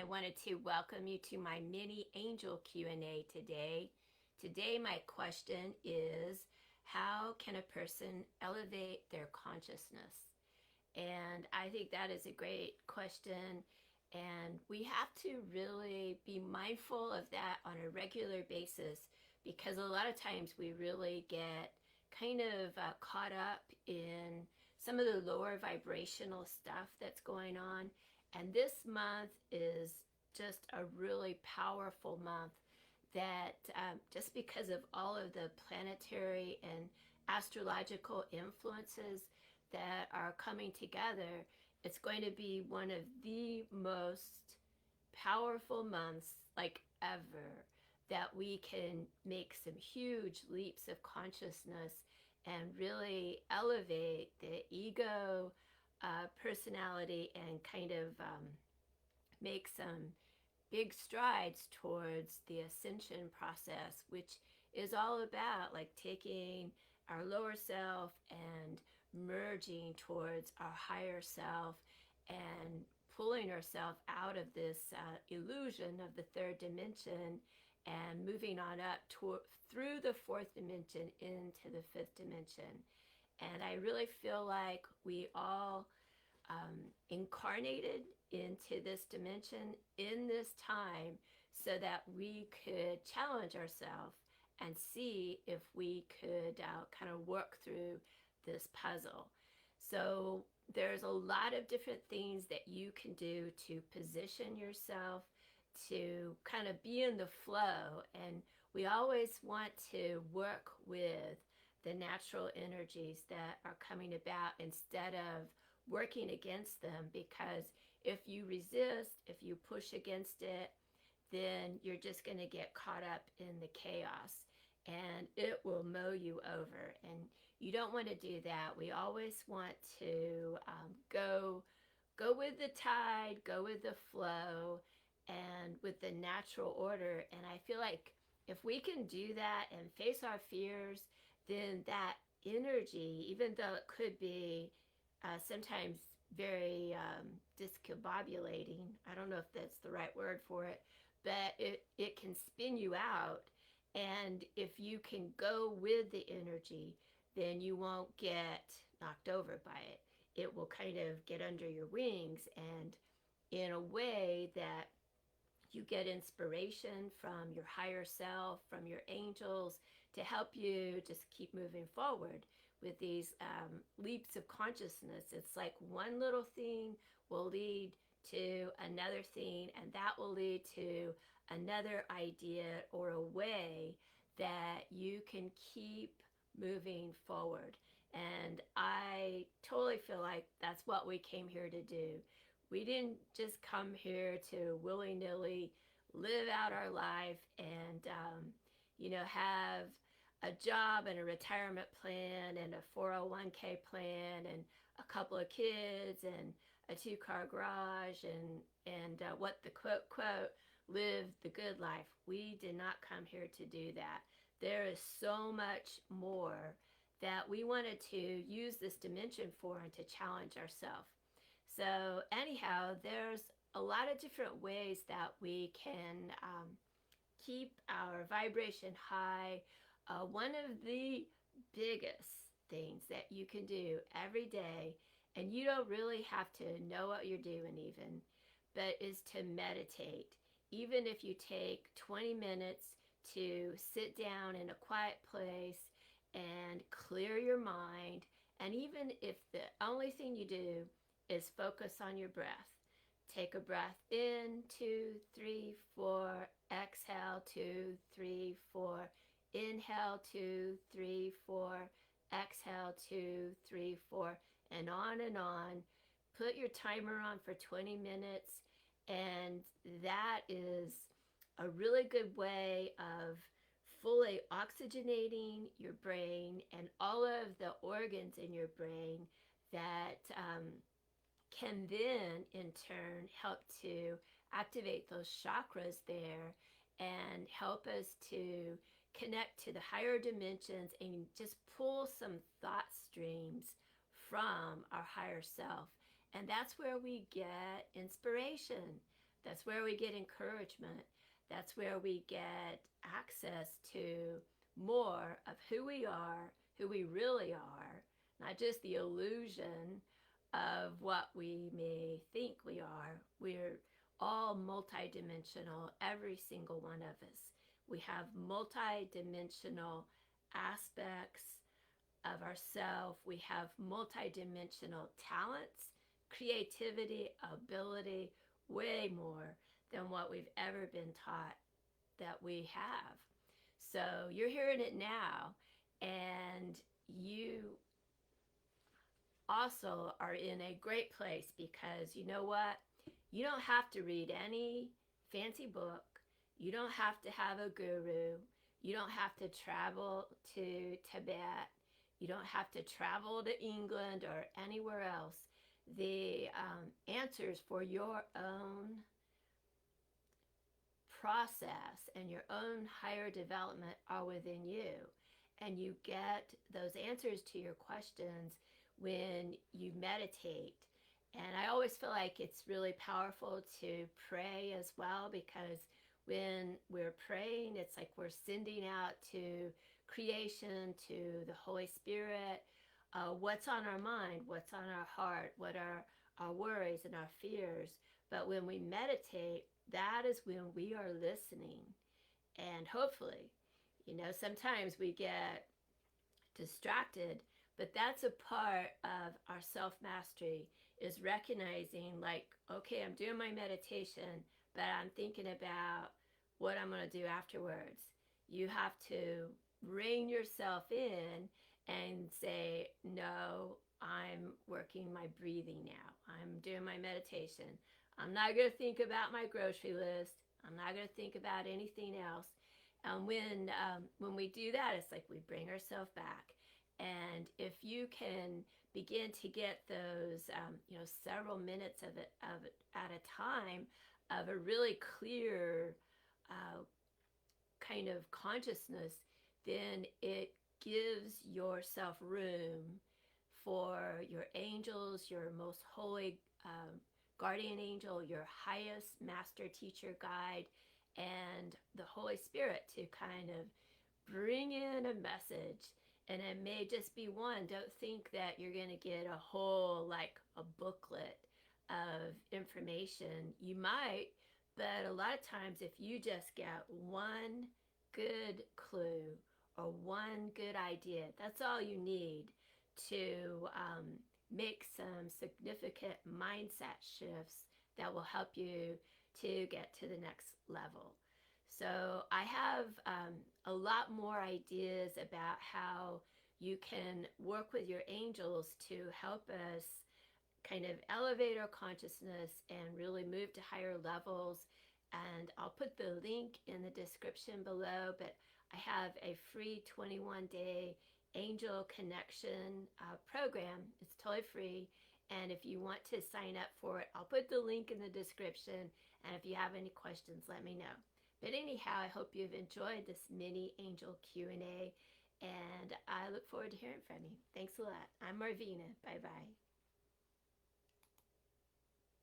I wanted to welcome you to my mini angel Q&A today. Today my question is, how can a person elevate their consciousness? And I think that is a great question, and we have to really be mindful of that on a regular basis, because a lot of times we really get kind of caught up in some of the lower vibrational stuff that's going on. And this month is just a really powerful month that just because of all of the planetary and astrological influences that are coming together, it's going to be one of the most powerful months like ever, that we can make some huge leaps of consciousness and really elevate the ego, personality, and kind of make some big strides towards the ascension process, which is all about like taking our lower self and merging towards our higher self and pulling ourselves out of this illusion of the third dimension and moving on up through the fourth dimension into the fifth dimension. And I really feel like we all incarnated into this dimension in this time so that we could challenge ourselves and see if we could kind of work through this puzzle. So there's a lot of different things that you can do to position yourself to kind of be in the flow. And we always want to work with the natural energies that are coming about instead of working against them, because if you resist, if you push against it, then you're just going to get caught up in the chaos and it will mow you over. And you don't want to do that. We always want to go with the tide, go with the flow, and with the natural order. And I feel like if we can do that and face our fears, then that energy, even though it could be sometimes very discombobulating, I don't know if that's the right word for it, but it can spin you out. And if you can go with the energy, then you won't get knocked over by it. It will kind of get under your wings, and in a way that you get inspiration from your higher self, from your angels, to help you just keep moving forward with these leaps of consciousness. It's like one little thing will lead to another thing, and that will lead to another idea or a way that you can keep moving forward. And I totally feel like that's what we came here to do. We didn't just come here to willy-nilly live out our life and, have a job and a retirement plan and a 401k plan and a couple of kids and a two-car garage and what the quote, live the good life. We did not come here to do that. There is so much more that we wanted to use this dimension for and to challenge ourselves. So anyhow, there's a lot of different ways that we can keep our vibration high. One of the biggest things that you can do every day, and you don't really have to know what you're doing even, but is to meditate. Even if you take 20 minutes to sit down in a quiet place and clear your mind, and even if the only thing you do is focus on your breath. Take a breath in, 2, 3, 4, exhale, 2, 3, 4, inhale, 2, 3, 4, exhale, 2, 3, 4, and on and on. Put your timer on for 20 minutes, and that is a really good way of fully oxygenating your brain and all of the organs in your brain that can then in turn help to activate those chakras there and help us to connect to the higher dimensions and just pull some thought streams from our higher self. And that's where we get inspiration. That's where we get encouragement. That's where we get access to more of who we are, who we really are, not just the illusion of what we may think we are. We're all multidimensional, every single one of us. We have multidimensional aspects of ourselves. We have multidimensional talents, creativity, ability, way more than what we've ever been taught that we have. So you're hearing it now, and you also are in a great place because you know what? You don't have to read any fancy book. You don't have to have a guru. You don't have to travel to Tibet. You don't have to travel to England or anywhere else. The answers for your own process and your own higher development are within you. And you get those answers to your questions when you meditate. And I always feel like it's really powerful to pray as well, because when we're praying, it's like we're sending out to creation, to the Holy Spirit, what's on our mind, what's on our heart, what are our worries and our fears. But when we meditate, that is when we are listening. And hopefully, sometimes we get distracted, but that's a part of our self-mastery, is recognizing like, okay, I'm doing my meditation, but I'm thinking about what I'm going to do afterwards. You have to rein yourself in and say, no, I'm working my breathing now. I'm doing my meditation. I'm not going to think about my grocery list. I'm not going to think about anything else. And when we do that, it's like we bring ourselves back. And if you can begin to get those, several minutes of it at a time of a really clear kind of consciousness, then it gives yourself room for your angels, your most holy guardian angel, your highest master teacher guide, and the Holy Spirit to kind of bring in a message. And it may just be one. Don't think that you're going to get a whole, like a booklet of information. You might, but a lot of times if you just get one good clue or one good idea, that's all you need to make some significant mindset shifts that will help you to get to the next level. So I have a lot more ideas about how you can work with your angels to help us kind of elevate our consciousness and really move to higher levels. And I'll put the link in the description below, but I have a free 21-day angel connection program. It's totally free. And if you want to sign up for it, I'll put the link in the description. And if you have any questions, let me know. But anyhow, I hope you've enjoyed this mini angel Q&A, and I look forward to hearing from you. Thanks a lot. I'm MarVeena. Bye-bye.